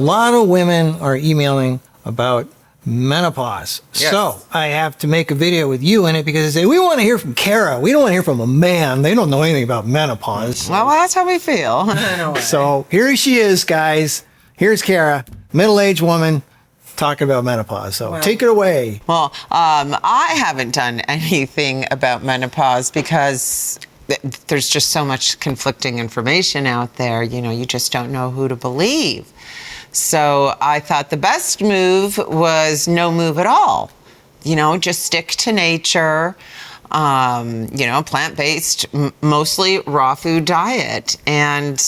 lot of women are emailing about menopause. Yes. So I have to make a video with you in it because they say, we want to hear from Cara. We don't want to hear from a man. They don't know anything about menopause. Well, that's how we feel. So here she is, guys. Here's Cara, middle-aged woman, talking about menopause. So take it away. Well, I haven't done anything about menopause because there's just so much conflicting information out there. You know, you just don't know who to believe. So I thought the best move was no move at all. You know, just stick to nature, you know, plant-based, mostly raw food diet. And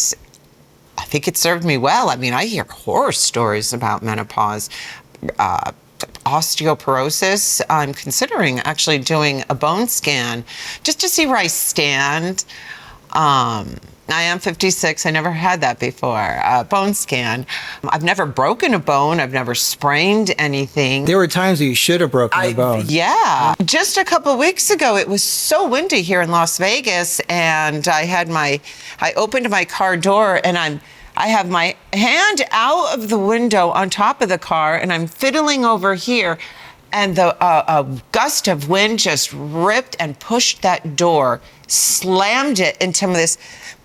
I think it served me well. I mean, I hear horror stories about menopause. Osteoporosis. I'm considering actually doing a bone scan just to see where I stand. I am 56. I never had that before. Bone scan. I've never broken a bone. I've never sprained anything. There were times that you should have broken your bone. Yeah. Just a couple of weeks ago, it was so windy here in Las Vegas, and I opened my car door, and I have my hand out of the window on top of the car, and I'm fiddling over here, and a gust of wind just ripped and pushed that door, slammed it into this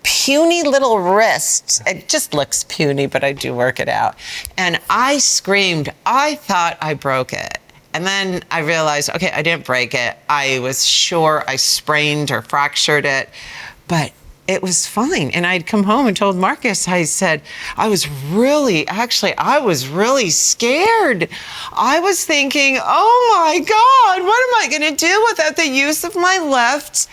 puny little wrist. It just looks puny, but I do work it out. And I screamed. I thought I broke it. And then I realized, okay, I didn't break it. I was sure I sprained or fractured it, but it was fine. And I'd come home and told Markus, I said, I was really scared. I was thinking, oh my God, what am I going to do without the use of my left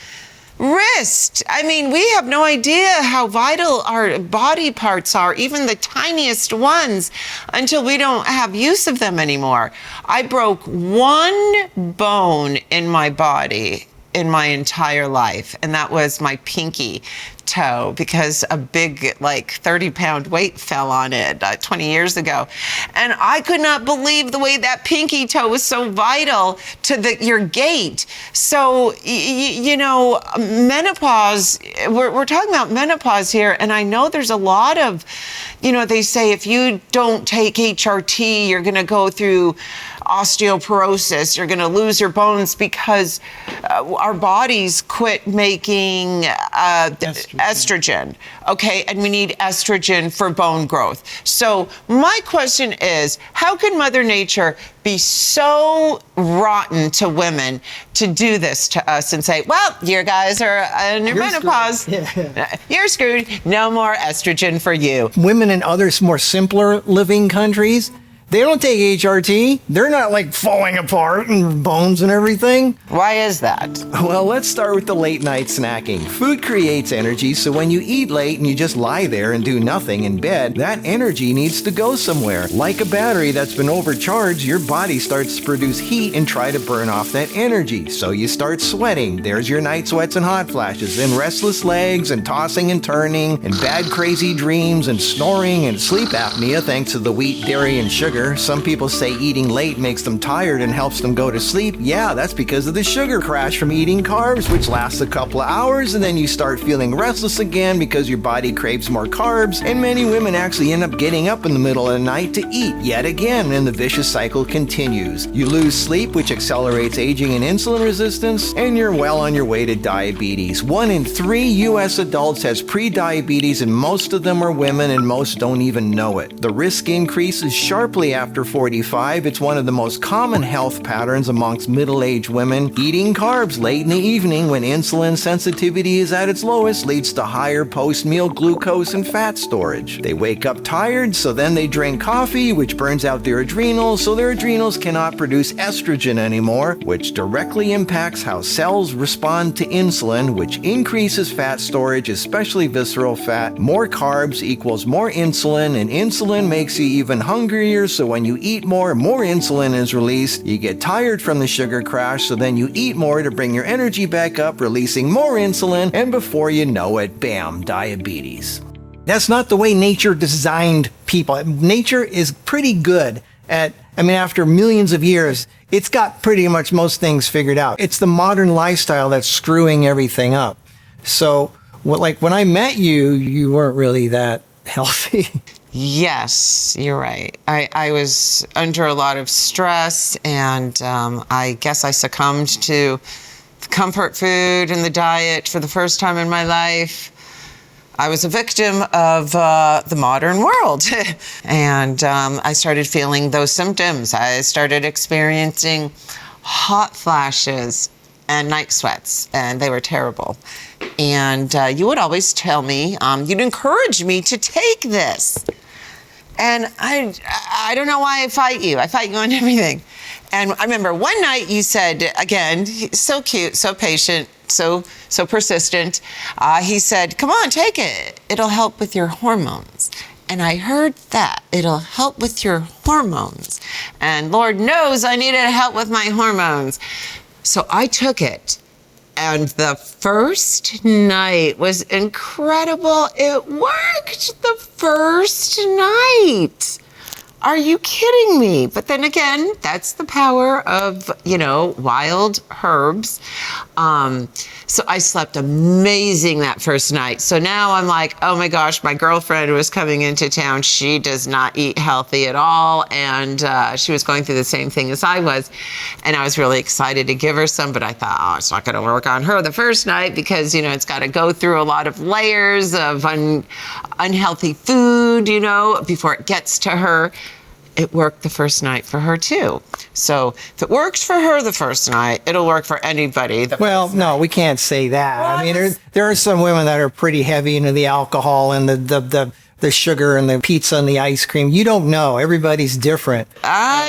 wrist? I mean, we have no idea how vital our body parts are, even the tiniest ones, until we don't have use of them anymore. I broke one bone in my body in my entire life, and that was my pinky toe, because a big, like 30-pound weight fell on it 20 years ago. And I could not believe the way that pinky toe was so vital to your gait. So, you know, menopause, we're talking about menopause here, and I know there's a lot of, you know, they say if you don't take HRT, you're going to go through osteoporosis, you're going to lose your bones because our bodies quit making estrogen. Okay, and we need estrogen for bone growth. So my question is, how can Mother Nature be so rotten to women to do this to us and say, well, you guys are in your menopause. You're screwed. No more estrogen for you. Women in other more simpler living countries, they don't take HRT. They're not like falling apart and bones and everything. Why is that? Well, let's start with the late night snacking. Food creates energy, so when you eat late and you just lie there and do nothing in bed, that energy needs to go somewhere. Like a battery that's been overcharged, your body starts to produce heat and try to burn off that energy. So you start sweating. There's your night sweats and hot flashes, and restless legs, and tossing and turning, and bad crazy dreams, and snoring, and sleep apnea thanks to the wheat, dairy, and sugar. Some people say eating late makes them tired and helps them go to sleep. Yeah, that's because of the sugar crash from eating carbs, which lasts a couple of hours, and then you start feeling restless again because your body craves more carbs, and many women actually end up getting up in the middle of the night to eat yet again, and the vicious cycle continues. You lose sleep, which accelerates aging and insulin resistance, and you're well on your way to diabetes. 1 in 3 U.S. adults has pre-diabetes, and most of them are women, and most don't even know it. The risk increases sharply after 45. It's one of the most common health patterns amongst middle-aged women. Eating carbs late in the evening when insulin sensitivity is at its lowest leads to higher post-meal glucose and fat storage. They wake up tired, so then they drink coffee, which burns out their adrenals, so their adrenals cannot produce estrogen anymore, which directly impacts how cells respond to insulin, which increases fat storage, especially visceral fat. More carbs equals more insulin, and insulin makes you even hungrier, so when you eat more insulin is released. You get tired from the sugar crash, so then you eat more to bring your energy back up, releasing more insulin, and before you know it, bam, diabetes. That's not the way nature designed people. Nature is pretty good at, after millions of years, it's got pretty much most things figured out. It's the modern lifestyle that's screwing everything up. So, when I met you, you weren't really that healthy. Yes, you're right. I was under a lot of stress, and I guess I succumbed to the comfort food and the diet for the first time in my life. I was a victim of the modern world, and I started feeling those symptoms. I started experiencing hot flashes and night sweats, and they were terrible. And you would always tell me, you'd encourage me to take this. And I don't know why I fight you. I fight you on everything. And I remember one night you said, again, so cute, so patient, so persistent. He said, come on, take it. It'll help with your hormones. And I heard that. It'll help with your hormones. And Lord knows I needed help with my hormones. So I took it. And the first night was incredible. It worked the first night. Are you kidding me? But then again, that's the power of, wild herbs. So I slept amazing that first night. So now I'm like, oh my gosh, my girlfriend was coming into town. She does not eat healthy at all. And she was going through the same thing as I was. And I was really excited to give her some, but I thought, oh, it's not going to work on her the first night because, it's got to go through a lot of layers of unhealthy food, before it gets to her. It worked the first night for her too. So if it worked for her the first night, it'll work for anybody. Well, no, we can't say that. I mean, there are some women that are pretty heavy into the alcohol and the sugar and the pizza and the ice cream. You don't know. Everybody's different.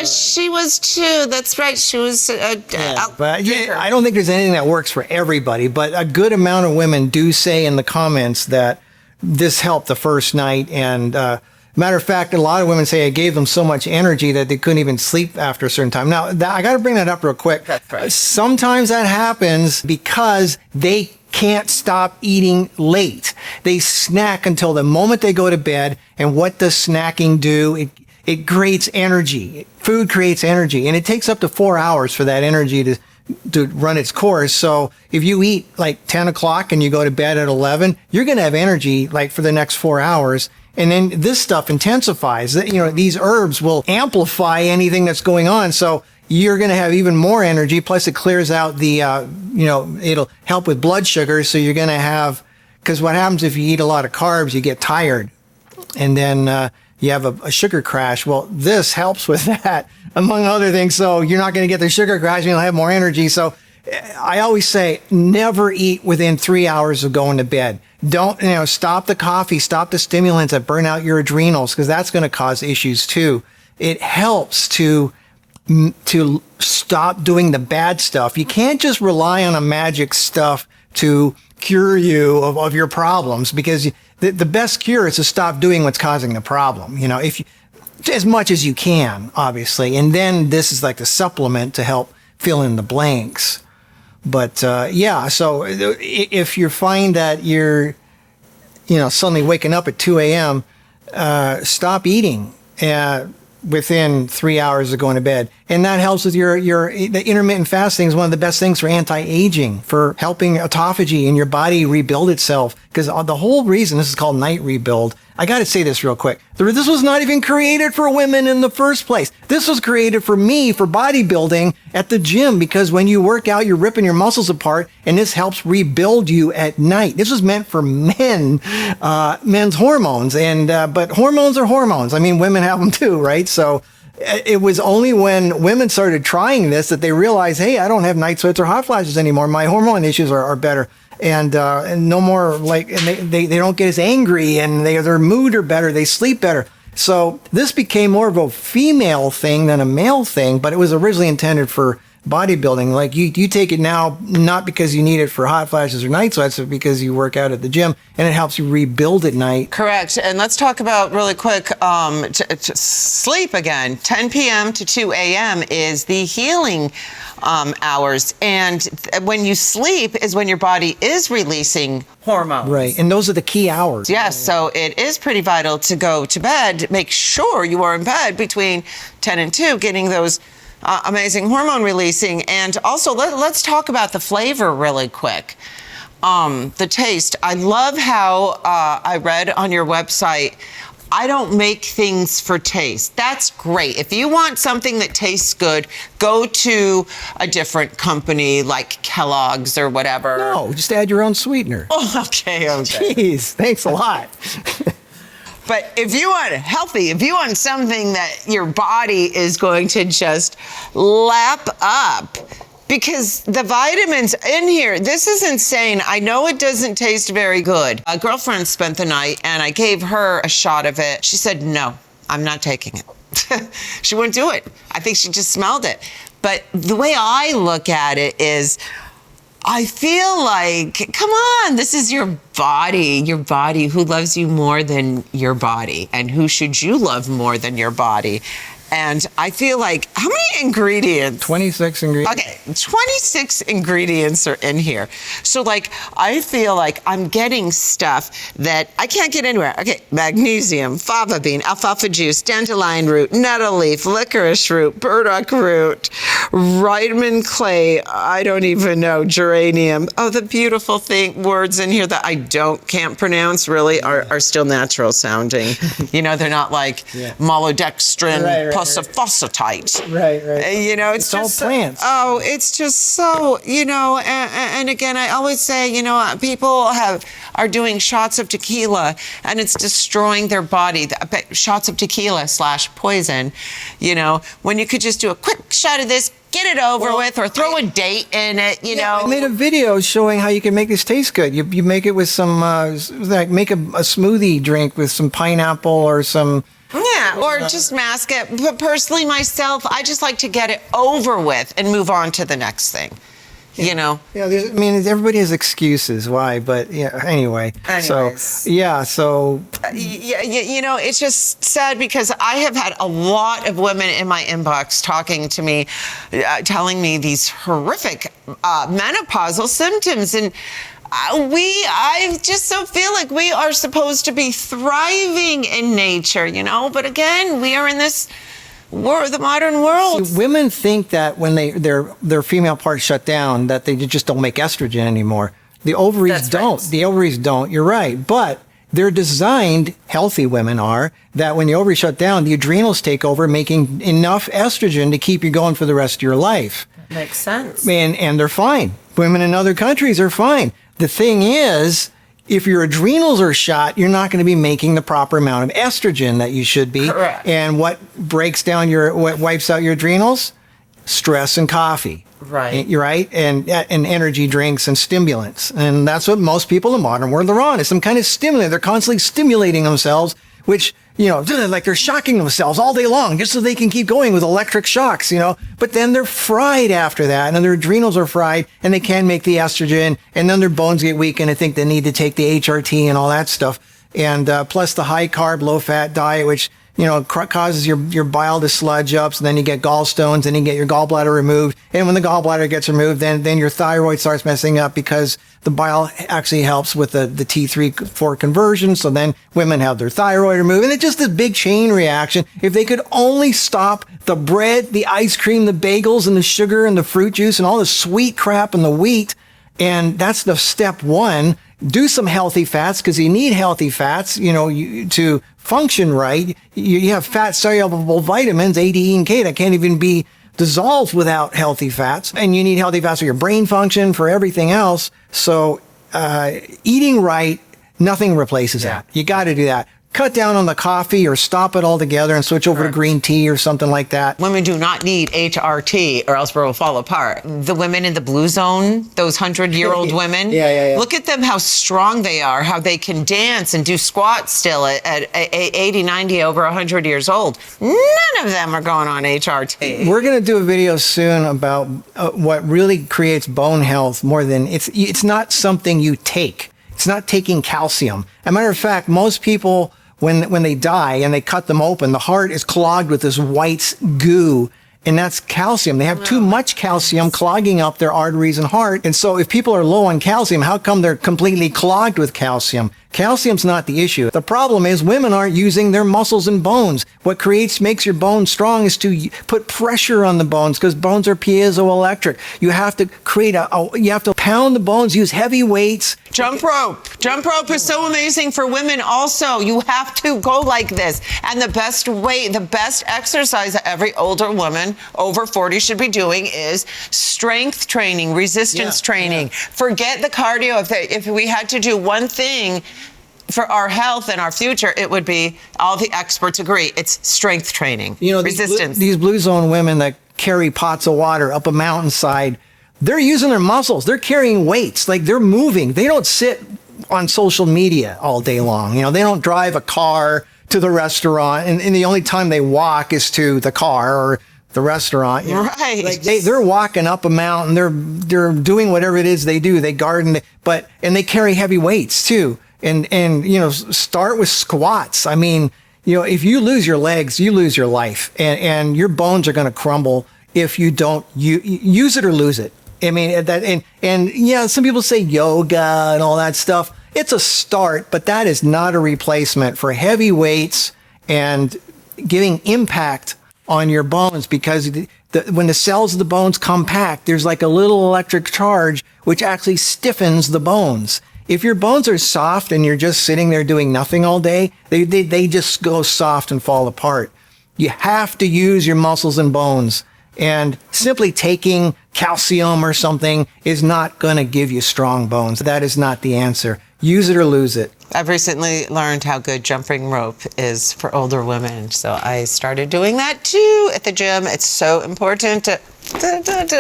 She was too. That's right. She was but I don't think there's anything that works for everybody. But a good amount of women do say in the comments that this helped the first night. And matter of fact, a lot of women say it gave them so much energy that they couldn't even sleep after a certain time. Now, I got to bring that up real quick. That's right. Sometimes that happens because they can't stop eating late. They snack until the moment they go to bed. And what does snacking do? It creates energy. Food creates energy. And it takes up to 4 hours for that energy to run its course. So if you eat like 10 o'clock and you go to bed at 11, you're going to have energy like for the next 4 hours. And then this stuff intensifies. These herbs will amplify anything that's going on. So you're going to have even more energy. Plus it clears out the, it'll help with blood sugar. So you're going to have, because what happens if you eat a lot of carbs, you get tired. And then you have a sugar crash. Well, this helps with that, among other things. So you're not going to get the sugar crash. You'll have more energy. So I always say, never eat within 3 hours of going to bed. Don't, stop the coffee, stop the stimulants that burn out your adrenals, because that's going to cause issues too. It helps to stop doing the bad stuff. You can't just rely on a magic stuff to cure you of your problems, because the best cure is to stop doing what's causing the problem. If you, as much as you can, obviously. And then this is like the supplement to help fill in the blanks. But, so if you find that you're, suddenly waking up at 2 a.m., stop eating within 3 hours of going to bed. And that helps with the intermittent fasting is one of the best things for anti-aging, for helping autophagy in your body rebuild itself. Because the whole reason this is called night rebuild, I got to say this real quick. This was not even created for women in the first place. This was created for me, for bodybuilding at the gym, because when you work out, you're ripping your muscles apart, and this helps rebuild you at night. This was meant for men, men's hormones, but hormones are hormones. I mean, women have them too, right? So it was only when women started trying this that they realized, hey, I don't have night sweats or hot flashes anymore. My hormone issues are better. And no more and they don't get as angry, and their mood are better. They sleep better. So this became more of a female thing than a male thing, but it was originally intended for bodybuilding. Like you take it now, not because you need it for hot flashes or night sweats, but because you work out at the gym and it helps you rebuild at night. Correct. And let's talk about really quick, to sleep again. 10 p.m. to 2 a.m. is the healing hours. And when you sleep is when your body is releasing hormones. Right. And those are the key hours. Yes. So it is pretty vital to go to bed. Make sure you are in bed between 10 and 2, getting those amazing hormone releasing. And also let's talk about the flavor really quick. The taste. I love how I read on your website I don't make things for taste. That's great. If you want something that tastes good, go to a different company like Kellogg's or whatever. No, just add your own sweetener. Oh, okay. Jeez, thanks a lot. But if you want healthy, if you want something that your body is going to just lap up, because the vitamins in here, this is insane. I know it doesn't taste very good. A girlfriend spent the night and I gave her a shot of it. She said, no, I'm not taking it. She wouldn't do it. I think she just smelled it. But the way I look at it is, I feel like, come on, this is your body. Who loves you more than your body? And who should you love more than your body? And I feel like, how many ingredients? 26 ingredients. Okay, 26 ingredients are in here. So like, I feel like I'm getting stuff that I can't get anywhere. Okay, magnesium, fava bean, alfalfa juice, dandelion root, nettle leaf, licorice root, burdock root, vitamin clay, I don't even know, geranium. Oh, the beautiful words in here that I can't pronounce really are still natural sounding. You know, they're not like maltodextrin. Right. Plus a phosphatite. Right. You know, it's all just plants. Oh, it's just so, you know, and again, I always say, you know, people are doing shots of tequila and it's destroying their body. Shots of tequila / poison, you know, when you could just do a quick shot of this, get it over with, or throw a date in it, you know. I made a video showing how you can make this taste good. You make it with some, make a smoothie drink with some pineapple or some... Yeah, or just mask it. But personally, myself, I just like to get it over with and move on to the next thing. You know? Yeah, everybody has excuses why, but yeah, anyway. Anyways. Yeah, you know, it's just sad because I have had a lot of women in my inbox talking to me, telling me these horrific menopausal symptoms. And I just so feel like we are supposed to be thriving in nature, you know? But again, we are in this the modern world. See, women think that when their female parts shut down, that they just don't make estrogen anymore. The ovaries don't. Right. The ovaries don't. You're right. But they're designed, healthy women are, that when the ovaries shut down, the adrenals take over, making enough estrogen to keep you going for the rest of your life. Makes sense. And they're fine. Women in other countries are fine. The thing is, if your adrenals are shot, you're not going to be making the proper amount of estrogen that you should be. Correct. And what what wipes out your adrenals? Stress and coffee. Right. You're right. And energy drinks and stimulants. And that's what most people in the modern world are on. It's some kind of stimulant. They're constantly stimulating themselves, which, you know, like they're shocking themselves all day long just so they can keep going with electric shocks, you know. But then they're fried after that, and their adrenals are fried, and they can't make the estrogen, and then their bones get weak, and I think they need to take the HRT and all that stuff. And plus the high carb, low fat diet, which, you know, causes your bile to sludge up, so then you get gallstones, and you get your gallbladder removed. And when the gallbladder gets removed, then your thyroid starts messing up because the bile actually helps with the T3/4 conversion. So then women have their thyroid removed, and it's just this big chain reaction. If they could only stop the bread, the ice cream, the bagels, and the sugar, and the fruit juice, and all the sweet crap and the wheat, and that's the step one. Do some healthy fats, because you need healthy fats, you know, to function right. You have fat soluble vitamins, A, D, E, and K, that can't even be dissolved without healthy fats. And you need healthy fats for your brain function, for everything else. So eating right, nothing replaces that. You got to do that. Cut down on the coffee or stop it altogether and switch over to green tea or something like that. Women do not need HRT or else we'll fall apart. The women in the blue zone, those 100-year-old women, look at them, how strong they are, how they can dance and do squats still at 80, 90, over 100 years old. None of them are going on HRT. We're going to do a video soon about what really creates bone health more than, it's not something you take. It's not taking calcium. As a matter of fact, most people, when they die and they cut them open, the heart is clogged with this white goo, and that's calcium. They have too much calcium clogging up their arteries and heart. And so if people are low on calcium, how come they're completely clogged with calcium? Calcium's not the issue. The problem is women aren't using their muscles and bones. What makes your bones strong is to put pressure on the bones, because bones are piezoelectric. You have to you have to pound the bones, use heavy weights. Jump rope. Jump rope is so amazing for women also. You have to go like this. And the best exercise that every older woman over 40 should be doing is strength training, resistance training. Forget the cardio. If we had to do one thing for our health and our future, it would be, all the experts agree, it's strength training, resistance. These blue zone women that carry pots of water up a mountainside, they're using their muscles. They're carrying weights. Like, they're moving. They don't sit on social media all day long. They don't drive a car to the restaurant, and the only time they walk is to the car or the restaurant. Right. Like, they're walking up a mountain. They're doing whatever it is they do. They garden, and they carry heavy weights too. And start with squats. I mean, if you lose your legs, you lose your life, and your bones are going to crumble if you don't use it or lose it. I mean, some people say yoga and all that stuff. It's a start, but that is not a replacement for heavy weights and giving impact on your bones, because when the cells of the bones compact, there's like a little electric charge which actually stiffens the bones. If your bones are soft and you're just sitting there doing nothing all day, they just go soft and fall apart. You have to use your muscles and bones. And simply taking calcium or something is not going to give you strong bones. That is not the answer. Use it or lose it. I've recently learned how good jumping rope is for older women, so I started doing that too at the gym. It's so important to rebound.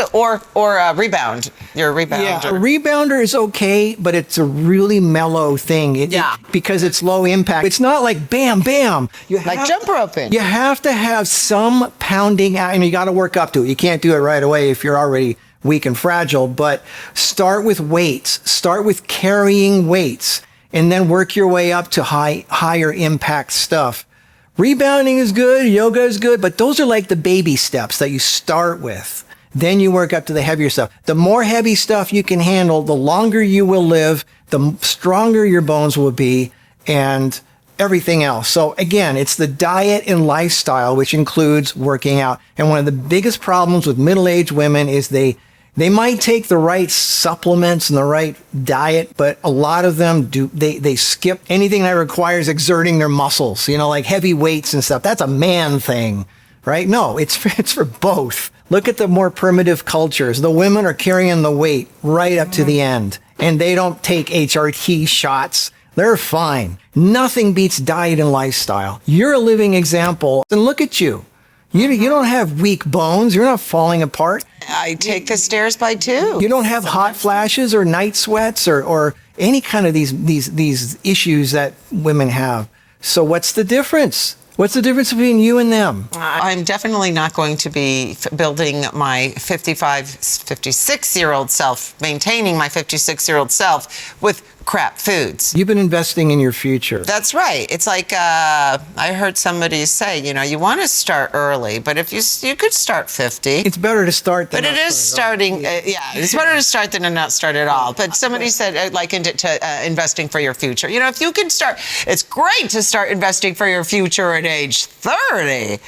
You're a rebounder. Yeah, a rebounder is okay, but it's a really mellow thing. Because it's low impact. It's not like bam, bam. Like jump roping. You have to have some pounding out, and you got to work up to it. You can't do it right away if you're already weak and fragile, but start with weights. Start with carrying weights, and then work your way up to higher impact stuff. Rebounding is good, yoga is good, but those are like the baby steps that you start with. Then you work up to the heavier stuff. The more heavy stuff you can handle, the longer you will live, the stronger your bones will be, and everything else. So again, it's the diet and lifestyle, which includes working out. And one of the biggest problems with middle-aged women is they might take the right supplements and the right diet, but a lot of them they skip anything that requires exerting their muscles, like heavy weights and stuff. That's a man thing, right? No, it's for both. Look at the more primitive cultures. The women are carrying the weight right up to the end, and they don't take HRT shots. They're fine. Nothing beats diet and lifestyle. You're a living example, and look at you. You don't have weak bones. You're not falling apart. I take the stairs by two. You don't have hot flashes or night sweats or any kind of these issues that women have. So what's the difference? What's the difference between you and them? I'm definitely not going to be building my 56-year-old self, maintaining my 56-year-old self with crap foods. You've been investing in your future. That's right. It's like I heard somebody say, you want to start early, but if you could start 50. It's better to start than But it is starting, it's better to start than to not start at all. But somebody said, likened it to investing for your future. If you can start, it's great to start investing for your future at age 30.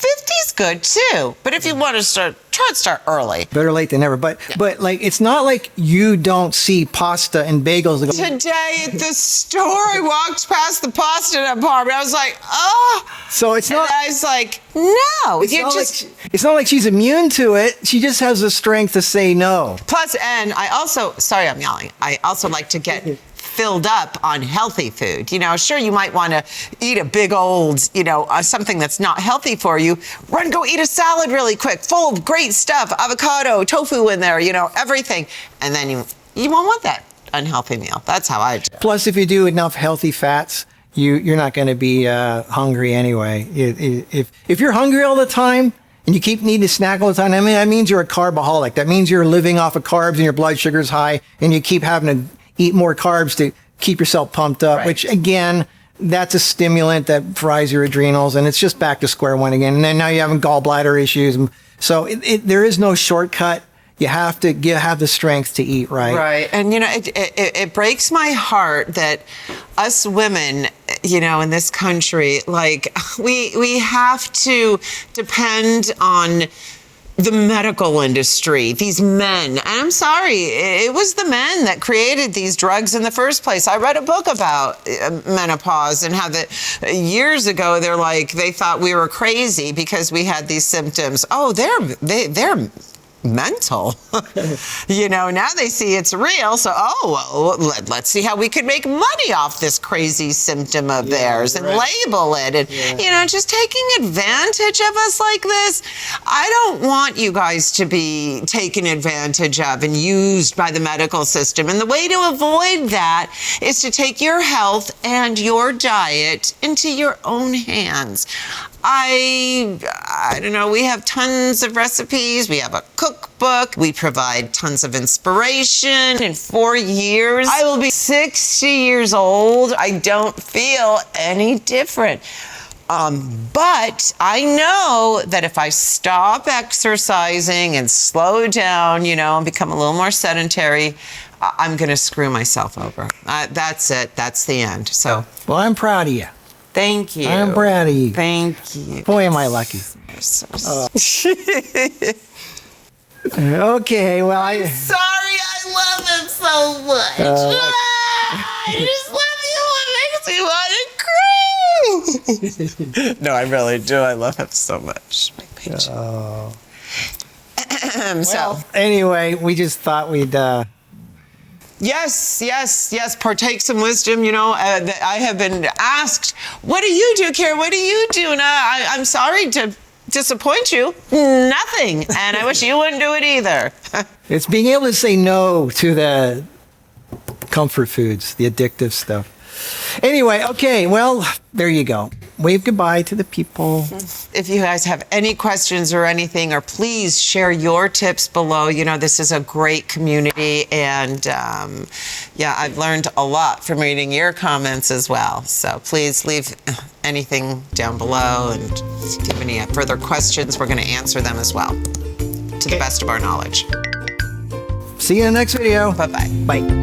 50's good too, but if you want to try to start early. Better late than never. But like, it's not like you don't see pasta and bagels. Today at the store, I walked past the pasta department. I was like, oh. So it's not. And I was like, no. It's not like she's immune to it. She just has the strength to say no. Plus, and I also, sorry, I'm yelling. I also like to get filled up on healthy food. Sure, you might want to eat a big old, something that's not healthy for you. Go eat a salad really quick, full of great stuff, avocado, tofu in there, everything. And then you won't want that unhealthy meal. That's how I do it. Plus, if you do enough healthy fats, you're not going to be hungry anyway. If you're hungry all the time, and you keep needing to snack all the time, that means you're a carbaholic. That means you're living off of carbs and your blood sugar's high, and you keep having to eat more carbs to keep yourself pumped up, which again, that's a stimulant that fries your adrenals, and it's just back to square one again. And then now you're having gallbladder issues. So there is no shortcut. you have to have the strength to eat right. Right. And, you know, it breaks my heart that us women, you know, in this country, like, we have to depend on the medical industry, these men. And I'm sorry, it was the men that created these drugs in the first place. I read a book about menopause and how that years ago they thought we were crazy because we had these symptoms. Oh, they're mental. You know, now they see it's real. So, let's see how we could make money off this crazy symptom of theirs and label it. And, you know, just taking advantage of us like this. I don't want you guys to be taken advantage of and used by the medical system. And the way to avoid that is to take your health and your diet into your own hands. I don't know, we have tons of recipes. We have a cookbook. We provide tons of inspiration. In 4 years, I will be 60 years old. I don't feel any different. But I know that if I stop exercising and slow down, you know, and become a little more sedentary, I'm going to screw myself over. That's it. That's the end. So, well, I'm proud of you. Thank you. I'm proud of you. Thank you. Boy, am I lucky. Okay, well, I'm sorry, I love him so much. I just love you. It makes me want to cry. No, I really do. I love him so much. Well, anyway, we just thought we'd... Yes. Partake some wisdom. You know, I have been asked, what do you do, Cara? What do you do? And I'm sorry to disappoint you. Nothing. And I wish you wouldn't do it either. It's being able to say no to the comfort foods, the addictive stuff. Anyway, okay, well, there you go. Wave goodbye to the people. If you guys have any questions or anything, or please share your tips below. You know, this is a great community, and I've learned a lot from reading your comments as well. So please leave anything down below, and if you have any further questions, we're going to answer them as well, to the best of our knowledge. See you in the next video. Bye-bye. Bye.